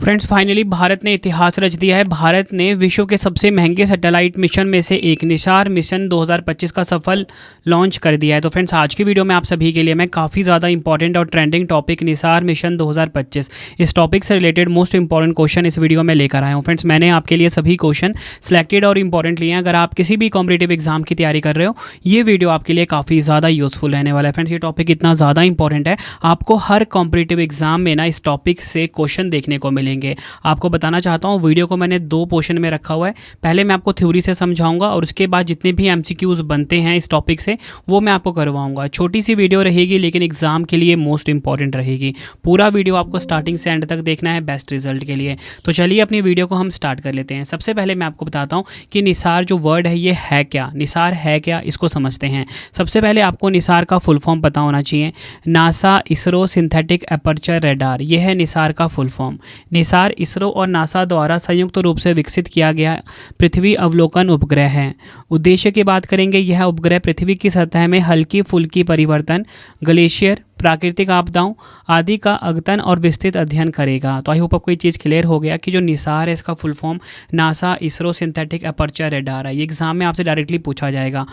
Friends finally Bharat ने इतिहास रच दिया है। भारत ने विश्व के सबसे महंगे सैटेलाइट मिशन में से एक निसार मिशन 2025 का सफल लॉन्च कर दिया है। तो फ्रेंड्स आज की वीडियो में आप सभी के लिए मैं काफ़ी ज़्यादा इंपॉर्टेंट और ट्रेंडिंग टॉपिक निसार मिशन 2025 इस टॉपिक से रिलेटेड मोस्ट इंपॉर्टेंट क्वेश्चन इस वीडियो में लेकर आया हूँ। फ्रेंड्स मैंने आपके लिए सभी क्वेश्चन सिलेक्टेड और इंपॉर्टेंट लिए हैं। अगर आप किसी भी कॉम्पिटिटिव एग्जाम की तैयारी कर रहे हो, ये वीडियो आपके लिए काफ़ी ज़्यादा यूजफुल रहने वाला है। फ्रेंड्स ये टॉपिक इतना ज़्यादा इंपॉर्टेंट है, आपको हर कॉम्पिटिटिव एग्जाम में ना इस टॉपिक से क्वेश्चन देखने को मिलेंगे। आपको बताना चाहता हूँ वीडियो को मैंने दो पोर्शन में रखा हुआ है। पहले मैं आपको थ्योरी से समझाऊंगा और उसके बाद जितने भी एमसीक्यूज बनते हैं इस टॉपिक से वो मैं आपको करवाऊंगा। छोटी सी वीडियो रहेगी लेकिन एग्जाम के लिए मोस्ट इंपॉर्टेंट रहेगी। पूरा वीडियो आपको स्टार्टिंग से एंड तक देखना है बेस्ट रिजल्ट के लिए। तो चलिए अपनी वीडियो को हम स्टार्ट कर लेते हैं। सबसे पहले मैं आपको बताता हूँ कि निसार जो वर्ड है ये है क्या, निसार है क्या, इसको समझते हैं। सबसे पहले आपको निसार का फुल फॉर्म पता होना चाहिए। NASA ISRO synthetic aperture radar, यह है निसार का फुल फॉर्म। निसार इसरो और नासा द्वारा संयुक्त रूप से विकसित किया गया पृथ्वी अवलोकन उपग्रह है। उद्देश्य की बात करेंगे, यह उपग्रह पृथ्वी की सतह में हल्की फुल्की परिवर्तन, ग्लेशियर, प्राकृतिक आपदाओं आदि का अद्यतन और विस्तृत अध्ययन करेगा। तो आई होप आपको ये चीज़ क्लियर हो गया कि जो निसार है इसका full form NASA ISRO synthetic aperture radar है। ये एग्जाम में आपसे डायरेक्टली पूछा जाएगा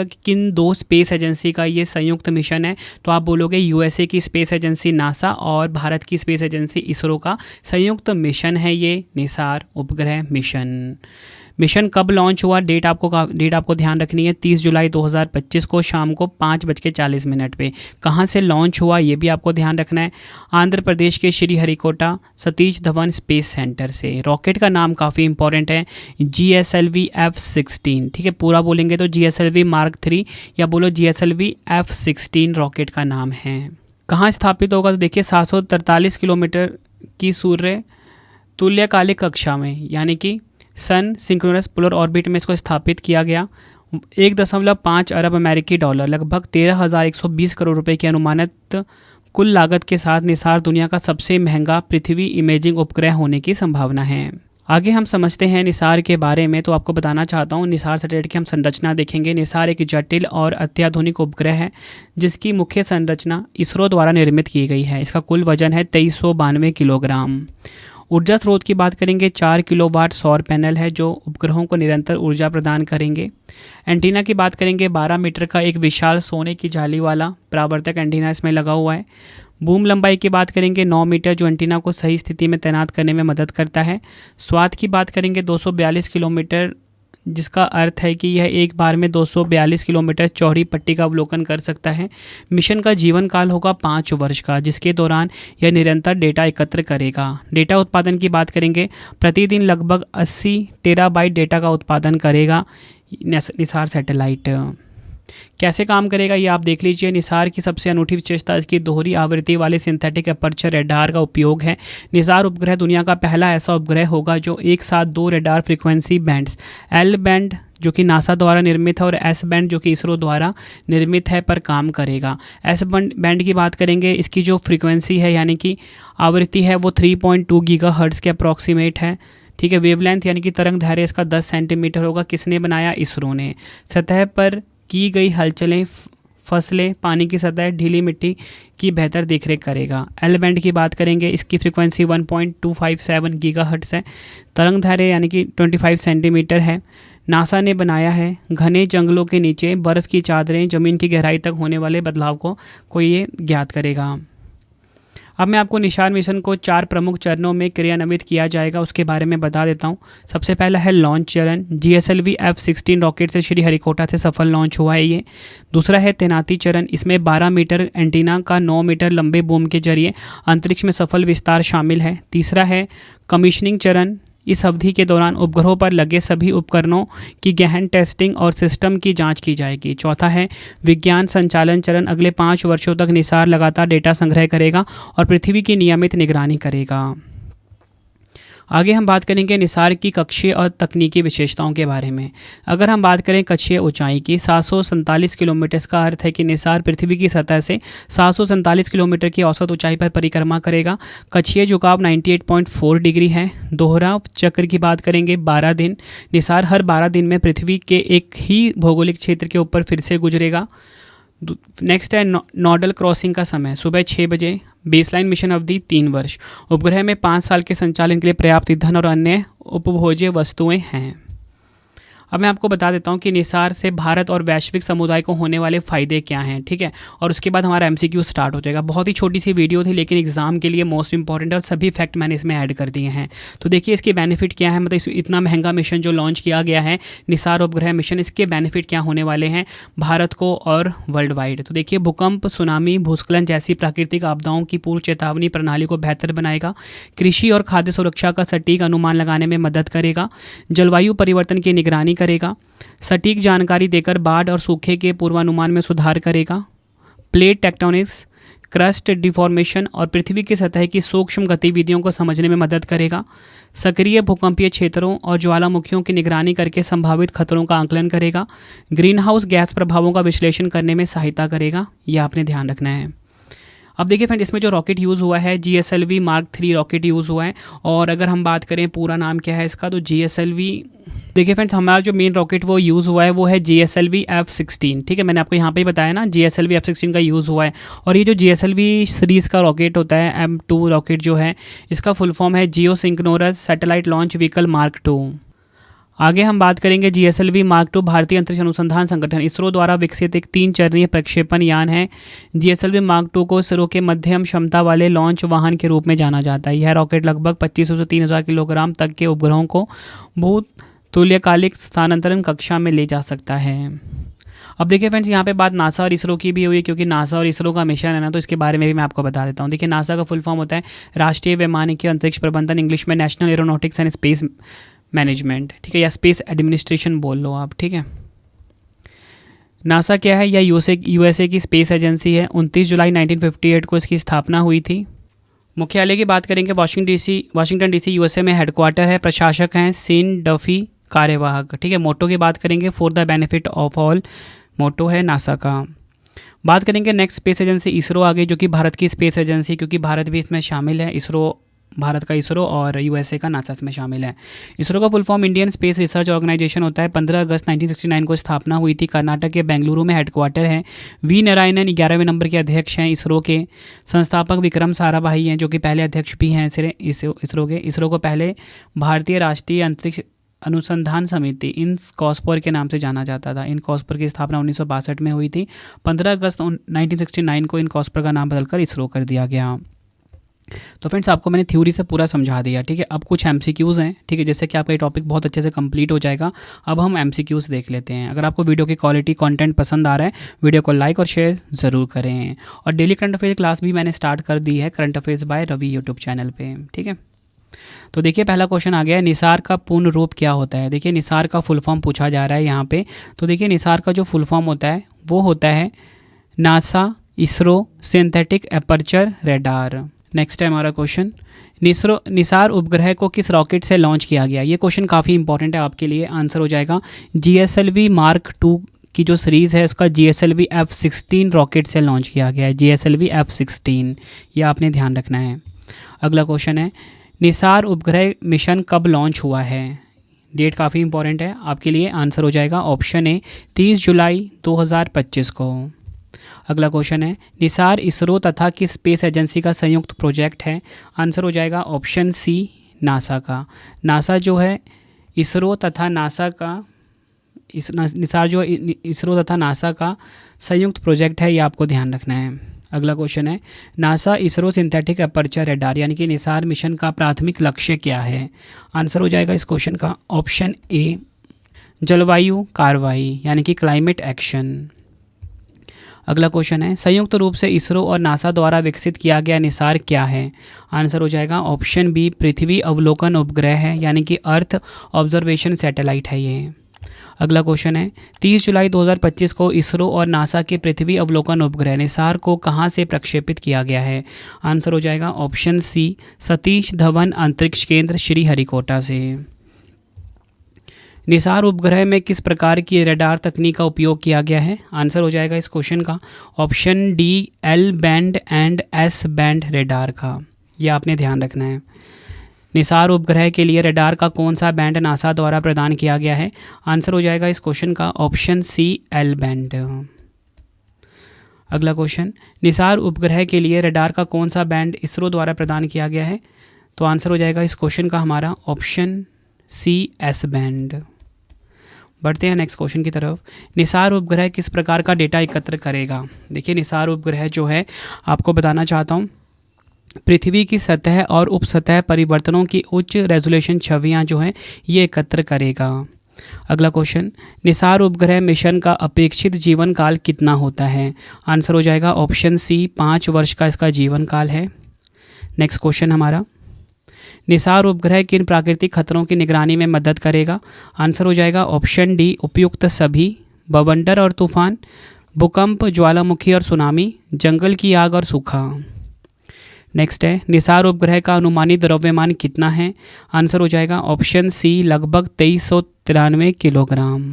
कि किन दो स्पेस एजेंसी का ये संयुक्त मिशन है। तो आप बोलोगे यूएसए की स्पेस एजेंसी नासा और भारत की स्पेस एजेंसी इसरो का संयुक्त मिशन है ये निसार उपग्रह मिशन। मिशन कब लॉन्च हुआ, डेट आपको ध्यान रखनी है। 30 जुलाई 2025 को शाम को 5:40 पे। कहाँ से लॉन्च हुआ ये भी आपको ध्यान रखना है। आंध्र प्रदेश के श्रीहरिकोटा सतीश धवन स्पेस सेंटर से। रॉकेट का नाम काफ़ी इंपॉर्टेंट है, GSLV F-16। ठीक है, पूरा बोलेंगे तो GSLV Mark 3 या बोलो GSLV F-16 रॉकेट का नाम है। कहाँ स्थापित होगा तो देखिए 743 किलोमीटर की सूर्य तुल्यकालिक कक्षा में यानी कि सन सिंक्रोनस पोलर ऑर्बिट में इसको स्थापित किया गया। 1.5 अरब अमेरिकी डॉलर लगभग 13,120 करोड़ रुपए की अनुमानित कुल लागत के साथ निसार दुनिया का सबसे महंगा पृथ्वी इमेजिंग उपग्रह होने की संभावना है। आगे हम समझते हैं निसार के बारे में। तो आपको बताना चाहता हूँ निसार सैटेलाइट की हम संरचना देखेंगे। निसार एक जटिल और अत्याधुनिक उपग्रह है जिसकी मुख्य संरचना इसरो द्वारा निर्मित की गई है। इसका कुल वजन है 2392 किलोग्राम। ऊर्जा स्रोत की बात करेंगे, 4 किलोवाट सौर पैनल है जो उपग्रहों को निरंतर ऊर्जा प्रदान करेंगे। एंटीना की बात करेंगे, 12 मीटर का एक विशाल सोने की जाली वाला परावर्तक एंटीना इसमें लगा हुआ है। बूम लंबाई की बात करेंगे 9 मीटर जो एंटीना को सही स्थिति में तैनात करने में मदद करता है। स्वाद की बात करेंगे 242 किलोमीटर, जिसका अर्थ है कि यह एक बार में 242 किलोमीटर चौड़ी पट्टी का अवलोकन कर सकता है। मिशन का जीवन काल होगा 5 वर्ष का, जिसके दौरान यह निरंतर डेटा एकत्र करेगा। डेटा उत्पादन की बात करेंगे, प्रतिदिन लगभग 80 टेराबाइट डेटा का उत्पादन करेगा निसार सैटेलाइट। कैसे काम करेगा ये आप देख लीजिए। निसार की सबसे अनूठी विशेषता इसकी दोहरी आवृत्ति वाले सिंथेटिक एपर्चर रेडार का उपयोग है। निसार उपग्रह दुनिया का पहला ऐसा उपग्रह होगा जो एक साथ 2 radar frequency bands, L band जो कि नासा द्वारा निर्मित है और S बैंड जो कि इसरो द्वारा निर्मित है पर काम करेगा। S बैंड की बात करेंगे, इसकी जो फ्रीक्वेंसी है यानी कि आवृत्ति है वो 3.2 गीगाहर्ट्ज़ के अप्रॉक्सीमेट है। ठीक है, वेवलेंथ यानी कि तरंग दैर्घ्य इसका 10 सेंटीमीटर होगा। किसने बनाया, इसरो ने। सतह पर की गई हलचलें, फसलें, पानी की सतह, ढीली मिट्टी की बेहतर देखरेख करेगा। एल बैंड की बात करेंगे, इसकी फ्रीक्वेंसी 1.257 गीगाहर्ट्ज़ है। तरंग दैर्घ्य यानी कि 25 सेंटीमीटर है। नासा ने बनाया है। घने जंगलों के नीचे बर्फ़ की चादरें, ज़मीन की गहराई तक होने वाले बदलाव को ये ज्ञात करेगा। अब मैं आपको निसार मिशन को 4 प्रमुख चरणों में क्रियान्वित किया जाएगा उसके बारे में बता देता हूं। सबसे पहला है लॉन्च चरण। GSLV F-16 रॉकेट से श्रीहरिकोटा से सफल लॉन्च हुआ है ये। दूसरा है तैनाती चरण, इसमें 12 मीटर एंटीना का 9 मीटर लंबे बूम के जरिए अंतरिक्ष में सफल विस्तार शामिल है। तीसरा है कमीशनिंग चरण, इस अवधि के दौरान उपग्रहों पर लगे सभी उपकरणों की गहन टेस्टिंग और सिस्टम की जांच की जाएगी। चौथा है विज्ञान संचालन चरण, अगले 5 वर्षों तक निसार लगातार डेटा संग्रह करेगा और पृथ्वी की नियमित निगरानी करेगा। आगे हम बात करेंगे निसार की कक्षीय और तकनीकी विशेषताओं के बारे में। अगर हम बात करें कक्षीय ऊंचाई की, 747 किलोमीटर, इसका अर्थ है कि निसार पृथ्वी की सतह से 747 किलोमीटर की औसत ऊंचाई पर परिक्रमा करेगा। कक्षीय झुकाव 98.4 डिग्री है। दोहरा चक्र की बात करेंगे 12 दिन, निसार हर 12 दिन में पृथ्वी के एक ही भौगोलिक क्षेत्र के ऊपर फिर से गुजरेगा। नेक्स्ट है नोडल क्रॉसिंग का समय सुबह 6 बजे। बेसलाइन मिशन अवधि 3 वर्ष। उपग्रह में 5 साल के संचालन के लिए पर्याप्त ईंधन और अन्य उपभोज्य वस्तुएं हैं। अब मैं आपको बता देता हूँ कि निसार से भारत और वैश्विक समुदाय को होने वाले फ़ायदे क्या हैं, ठीक है। और उसके बाद हमारा एमसीक्यू स्टार्ट हो जाएगा। बहुत ही छोटी सी वीडियो थी लेकिन एग्जाम के लिए मोस्ट इंपॉर्टेंट और सभी फैक्ट मैंने इसमें ऐड कर दिए हैं। तो देखिए इसके बेनिफिट क्या है, मतलब इतना महंगा मिशन जो लॉन्च किया गया है निसार उपग्रह मिशन, इसके बेनिफिट क्या होने वाले हैं भारत को और वर्ल्ड वाइड। तो देखिए भूकंप, सुनामी, भूस्खलन जैसी प्राकृतिक आपदाओं की पूर्व चेतावनी प्रणाली को बेहतर बनाएगा। कृषि और खाद्य सुरक्षा का सटीक अनुमान लगाने में मदद करेगा। जलवायु परिवर्तन की निगरानी करेगा। सटीक जानकारी देकर बाढ़ और सूखे के पूर्वानुमान में सुधार करेगा। प्लेट टेक्टोनिक्स, क्रस्ट डिफॉर्मेशन और पृथ्वी की सतह की सूक्ष्म गतिविधियों को समझने में मदद करेगा। सक्रिय भूकंपीय क्षेत्रों और ज्वालामुखियों की निगरानी करके संभावित खतरों का आकलन करेगा। ग्रीन हाउस गैस प्रभावों का विश्लेषण करने में सहायता करेगा। यह आपने ध्यान रखना है। अब देखिए फ्रेंड, इसमें जो रॉकेट यूज़ हुआ है GSLV Mark 3 रॉकेट यूज़ हुआ है। और अगर हम बात करें पूरा नाम क्या है इसका, तो GSLV, देखिए फ्रेंड्स हमारा जो मेन रॉकेट वो यूज़ हुआ है वो है GSLV F-16, ठीक है। मैंने आपको यहाँ पे ही बताया ना, GSLV F-16 का यूज़ हुआ है। और ये जो GSLV सीरीज़ का रॉकेट होता है M2 रॉकेट जो है, इसका फुल फॉर्म है geosynchronous satellite launch vehicle Mark 2। आगे हम बात करेंगे GSLV Mark 2 भारतीय अंतरिक्ष अनुसंधान संगठन इसरो द्वारा विकसित एक 3 चरणीय प्रक्षेपण यान है। GSLV Mark 2 को इसरो के मध्यम क्षमता वाले लॉन्च वाहन के रूप में जाना जाता है। यह रॉकेट लगभग 2500 से 3000 किलोग्राम तक के उपग्रहों को भू तुल्यकालिक स्थानांतरण कक्षा में ले जा सकता है। अब देखिए फ्रेंड्स, यहाँ पे बात नासा और इसरो की भी हुई, क्योंकि नासा और इसरो का मिशन है ना, तो इसके बारे में भी मैं आपको बता देता हूँ। देखिए नासा का फुल फॉर्म होता है राष्ट्रीय वैमानिकी अंतरिक्ष प्रबंधन, इंग्लिश में national aeronautics and space management, ठीक है, या स्पेस एडमिनिस्ट्रेशन बोल लो आप, ठीक है। नासा क्या है, यह यूएसए की स्पेस एजेंसी है। 29 जुलाई 1958 को इसकी स्थापना हुई थी। मुख्यालय की बात करेंगे वाशिंगटन डीसी यूएसए में हेडक्वार्टर है। प्रशासक हैं सीन डफी, कार्यवाहक, ठीक है। मोटो की बात करेंगे for the benefit of all, motto है नासा का। बात करेंगे नेक्स्ट स्पेस एजेंसी इसरो आगे, जो कि भारत की स्पेस एजेंसी, क्योंकि भारत भी इसमें शामिल है। इसरो, भारत का इसरो और यूएसए का नासा इसमें शामिल है। इसरो का full form Indian space research organisation होता है। 15 अगस्त 1969 को स्थापना हुई थी। कर्नाटक के बेंगलुरु में हेडक्वार्टर है। वी नारायणन 11वें नंबर के अध्यक्ष हैं इसरो के। संस्थापक विक्रम साराभाई हैं, जो कि पहले अध्यक्ष भी हैं इसरो के। इसरो को पहले भारतीय राष्ट्रीय अंतरिक्ष अनुसंधान समिति इनकॉस्पर के नाम से जाना जाता था। इनकॉस्पर की स्थापना 1962 में हुई थी। 15 अगस्त 1969 को इनकॉस्पर का नाम बदलकर इसरो कर दिया गया। तो फ्रेंड्स आपको मैंने थ्योरी से पूरा समझा दिया, ठीक है। अब कुछ एमसीक्यूज़ हैं, ठीक है, जिससे कि आपका ये टॉपिक बहुत अच्छे से कंप्लीट हो जाएगा। अब हम एमसीक्यूज़ देख लेते हैं। अगर आपको वीडियो की क्वालिटी कंटेंट पसंद आ रहा है, वीडियो को लाइक और शेयर ज़रूर करें। और डेली करंट अफेयर क्लास भी मैंने स्टार्ट कर दी है, current affairs by Ravi YouTube channel पर, ठीक है। तो देखिए पहला क्वेश्चन आ गया है, निसार का पूर्ण रूप क्या होता है। देखिए निसार का फुल फॉर्म पूछा जा रहा है यहाँ पे। तो देखिए निसार का जो फुल फॉर्म होता है वो होता है NASA ISRO synthetic aperture radar. Next है हमारा क्वेश्चन, निसार उपग्रह को किस रॉकेट से लॉन्च किया गया। ये क्वेश्चन काफ़ी इंपॉर्टेंट है आपके लिए। आंसर हो जाएगा GSLV Mark 2 की जो सीरीज़ है उसका GSLV F-16 रॉकेट से लॉन्च किया गया है। GSLV F-16, ये आपने ध्यान रखना है। अगला क्वेश्चन है, निसार उपग्रह मिशन कब लॉन्च हुआ है। डेट काफ़ी इंपॉर्टेंट है आपके लिए। आंसर हो जाएगा ऑप्शन ए 30 जुलाई 2025 को। अगला क्वेश्चन है, निसार इसरो तथा किस स्पेस एजेंसी का संयुक्त प्रोजेक्ट है। आंसर हो जाएगा ऑप्शन सी नासा का। नासा जो है इसरो तथा नासा का, निसार जो इसरो तथा नासा का संयुक्त प्रोजेक्ट है, ये आपको ध्यान रखना है। अगला क्वेश्चन है, NASA ISRO synthetic aperture radar यानी कि निसार मिशन का प्राथमिक लक्ष्य क्या है। आंसर हो जाएगा इस क्वेश्चन का ऑप्शन ए जलवायु कार्रवाई यानी कि क्लाइमेट एक्शन। अगला क्वेश्चन है, संयुक्त रूप से इसरो और नासा द्वारा विकसित किया गया निसार क्या है। आंसर हो जाएगा ऑप्शन बी पृथ्वी अवलोकन उपग्रह है यानी कि अर्थ ऑब्जर्वेशन सैटेलाइट है ये। अगला क्वेश्चन है, 30 जुलाई 2025 को इसरो और नासा के पृथ्वी अवलोकन उपग्रह निसार को कहाँ से प्रक्षेपित किया गया है। आंसर हो जाएगा ऑप्शन सी सतीश धवन अंतरिक्ष केंद्र श्रीहरिकोटा से। निसार उपग्रह में किस प्रकार की रडार तकनीक का उपयोग किया गया है। आंसर हो जाएगा इस क्वेश्चन का option D L band and S band radar का। ये आपने ध्यान रखना है। निसार उपग्रह के लिए रडार का कौन सा बैंड नासा द्वारा प्रदान किया गया है। आंसर हो जाएगा इस क्वेश्चन का ऑप्शन सी L बैंड। अगला क्वेश्चन, निसार उपग्रह के लिए रडार का कौन सा बैंड इसरो द्वारा प्रदान किया गया है? तो आंसर हो जाएगा इस क्वेश्चन का हमारा ऑप्शन सी एस बैंड। बढ़ते हैं नेक्स्ट क्वेश्चन की तरफ। निसार उपग्रह किस प्रकार का डेटा एकत्र करेगा? देखिए निसार उपग्रह जो है, आपको बताना चाहता हूँ, पृथ्वी की सतह और उपसतह परिवर्तनों की उच्च रेजोल्यूशन छवियां जो हैं ये एकत्र करेगा। अगला क्वेश्चन, निसार उपग्रह मिशन का अपेक्षित जीवन काल कितना होता है? आंसर हो जाएगा ऑप्शन सी 5 वर्ष का इसका जीवन काल है। नेक्स्ट क्वेश्चन हमारा, निसार उपग्रह किन प्राकृतिक खतरों की निगरानी में मदद करेगा? आंसर हो जाएगा ऑप्शन डी उपयुक्त सभी, बवंडर और तूफान, भूकंप, ज्वालामुखी और सुनामी, जंगल की आग और सूखा। नेक्स्ट है, निसार उपग्रह का अनुमानित द्रव्यमान कितना है? आंसर हो जाएगा ऑप्शन सी लगभग 2393 किलोग्राम।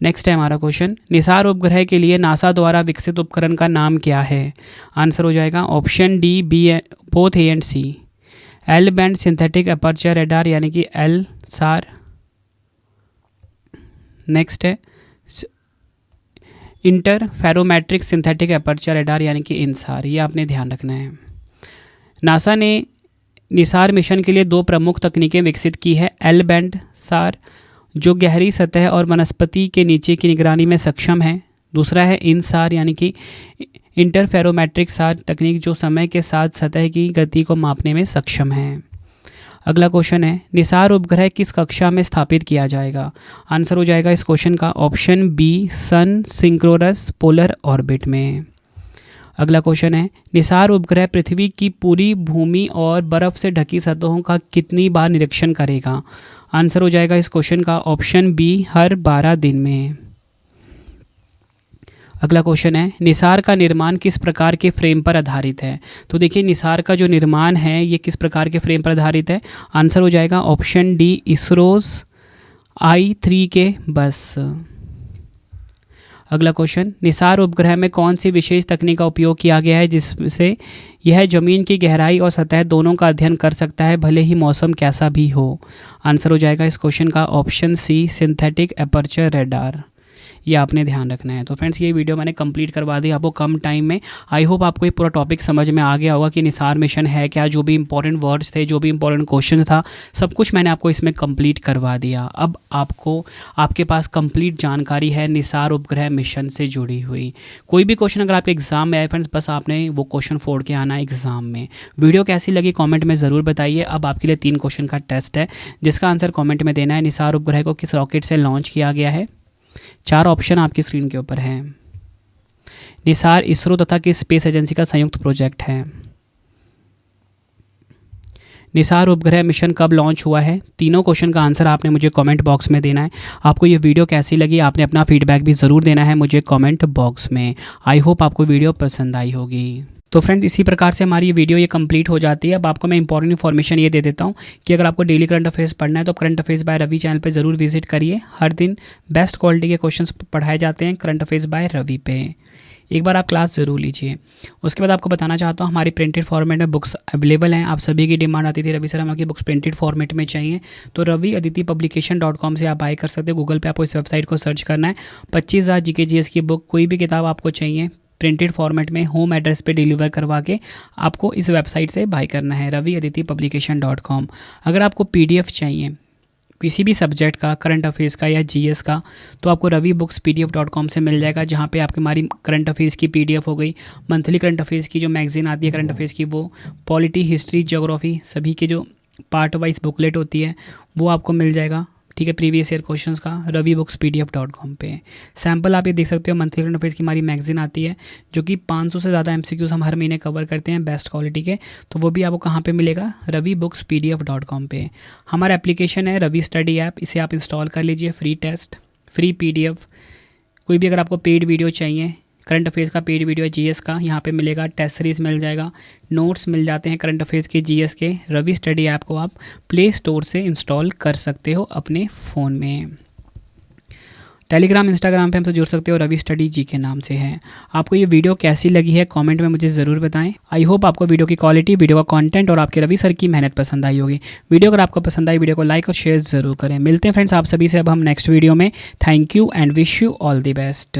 नेक्स्ट है हमारा क्वेश्चन, निसार उपग्रह के लिए नासा द्वारा विकसित उपकरण का नाम क्या है? आंसर हो जाएगा option D both A and C. L band synthetic aperture radar यानी कि एल सार। नेक्स्ट है इंटरफेरोमेट्रिक सिंथेटिक अपर्चर रडार यानी कि इनसार, ये आपने ध्यान रखना है। नासा ने निसार मिशन के लिए 2 प्रमुख तकनीकें विकसित की है, एल बैंड सार जो गहरी सतह और वनस्पति के नीचे की निगरानी में सक्षम है, दूसरा है इनसार यानी कि इंटरफेरोमेट्रिक सार तकनीक जो समय के साथ सतह की गति को मापने में सक्षम है। अगला क्वेश्चन है, निसार उपग्रह किस कक्षा में स्थापित किया जाएगा? आंसर हो जाएगा इस क्वेश्चन का ऑप्शन बी सन सिंक्रोनस पोलर ऑर्बिट में। अगला क्वेश्चन है, निसार उपग्रह पृथ्वी की पूरी भूमि और बर्फ़ से ढकी सतहों का कितनी बार निरीक्षण करेगा? आंसर हो जाएगा इस क्वेश्चन का ऑप्शन बी हर 12 दिन में। अगला क्वेश्चन है, निसार का निर्माण किस प्रकार के फ्रेम पर आधारित है? तो देखिए निसार का जो निर्माण है ये किस प्रकार के फ्रेम पर आधारित है? आंसर हो जाएगा ऑप्शन डी इसरोज I3 के बस। अगला क्वेश्चन, निसार उपग्रह में कौन सी विशेष तकनीक का उपयोग किया गया है जिससे यह ज़मीन की गहराई और सतह दोनों का अध्ययन कर सकता है भले ही मौसम कैसा भी हो? आंसर हो जाएगा इस क्वेश्चन का option C synthetic aperture radar, ये आपने ध्यान रखना है। तो फ्रेंड्स ये वीडियो मैंने कंप्लीट करवा दी आपको कम टाइम में। आई होप आपको ये पूरा टॉपिक समझ में आ गया होगा कि निसार मिशन है क्या, जो भी इंपॉर्टेंट वर्ड्स थे, जो भी इंपॉर्टेंट क्वेश्चन था, सब कुछ मैंने आपको इसमें कंप्लीट करवा दिया। अब आपको आपके पास कंप्लीट जानकारी है निसार उपग्रह मिशन से जुड़ी हुई। कोई भी क्वेश्चन अगर आपके एग्जाम में आए फ्रेंड्स, बस आपने वो क्वेश्चन फोड़ के आना है एग्जाम में। वीडियो कैसी लगी कॉमेंट में ज़रूर बताइए। अब आपके लिए 3 क्वेश्चन का टेस्ट है जिसका आंसर कॉमेंट में देना है। निसार उपग्रह को किस रॉकेट से लॉन्च किया गया है? 4 ऑप्शन आपकी स्क्रीन के ऊपर हैं। निसार इसरो तथा किस स्पेस एजेंसी का संयुक्त प्रोजेक्ट है? निसार उपग्रह मिशन कब लॉन्च हुआ है? तीनों क्वेश्चन का आंसर आपने मुझे कमेंट बॉक्स में देना है। आपको ये वीडियो कैसी लगी आपने अपना फीडबैक भी ज़रूर देना है मुझे कमेंट बॉक्स में। आई होप आपको वीडियो पसंद आई होगी। तो फ्रेंड्स इसी प्रकार से हमारी ये वीडियो ये कंप्लीट हो जाती है। अब आपको मैं इंपॉर्टेंट इन्फॉर्मेशन ये दे देता हूँ कि अगर आपको डेली करंट अफेयर्स पढ़ना है तो current affairs by Ravi channel पे ज़रूर विजिट करिए। हर दिन बेस्ट क्वालिटी के क्वेश्चंस पढ़ाए जाते हैं करंट अफेयर्स बाय रवि पे। एक बार आप क्लास ज़रूर लीजिए। उसके बाद आपको बताना चाहता हूँ हमारी प्रिंटेड फॉर्मेट में बुक्स अवेलेबल हैं। आप सभी की डिमांड आती थी रवि सर हमारी बुक्स प्रिंटेड फॉर्मेट में चाहिए, तो रवि अदिति पब्लिकेशन.com से आप बाय कर सकते हो। गूगल पे आपको इस वेबसाइट को सर्च करना है। 25,000 GK/GS की बुक, कोई भी किताब आपको चाहिए प्रिंटेड फॉर्मेट में होम एड्रेस पे डिलीवर करवा के आपको इस वेबसाइट से बाय करना है, रवि अदिति पब्लिकेशन.com। अगर आपको PDF चाहिए किसी भी सब्जेक्ट का, करंट अफेयर्स का या GS का, तो आपको रवि बुक्स PDF.com से मिल जाएगा, जहाँ पे आपकी हमारी करंट अफेयर्स की PDF हो गई, मंथली करंट अफेयर्स की जो मैगजीन आती है करंट अफेयर्स की, वो पॉलिटी, हिस्ट्री, ज्योग्राफी सभी के जो पार्ट वाइज बुकलेट होती है वो आपको मिल जाएगा। ठीक है, प्रीवियस ईयर क्वेश्चंस का रवि बुक्स PDF.com पे। सैम्पल आप ये देख सकते हो, मंथली करंट अफेयर्स की हमारी मैगजीन आती है जो कि 500 से ज़्यादा MCQs हम हर महीने कवर करते हैं बेस्ट क्वालिटी के, तो वो भी आपको कहाँ पे मिलेगा? रवि बुक्स PDF.com पे। हमारा एप्लीकेशन है रवि स्टडी ऐप, इसे आप इंस्टॉल कर लीजिए। फ्री टेस्ट, फ्री PDF, कोई भी अगर आपको पेड वीडियो चाहिए, करंट अफेयर्स का पेड वीडियो है, GS का यहाँ पे मिलेगा, टेस्ट सीरीज़ मिल जाएगा, नोट्स मिल जाते हैं करंट अफेयर्स के, GS के। रवि स्टडी ऐप को आप प्ले स्टोर से इंस्टॉल कर सकते हो अपने फ़ोन में। टेलीग्राम, इंस्टाग्राम पे हमसे जुड़ सकते हो, रवि स्टडी जी के नाम से है। आपको ये वीडियो कैसी लगी है कमेंट में मुझे ज़रूर बताएं। आई होप आपको वीडियो की क्वालिटी, वीडियो का कंटेंट और आपके रवि सर की मेहनत पसंद आई होगी। वीडियो अगर आपको पसंद आई, वीडियो को लाइक और शेयर ज़रूर करें। मिलते हैं फ्रेंड्स आप सभी से अब हम नेक्स्ट वीडियो में। Thank you and wish you all the best.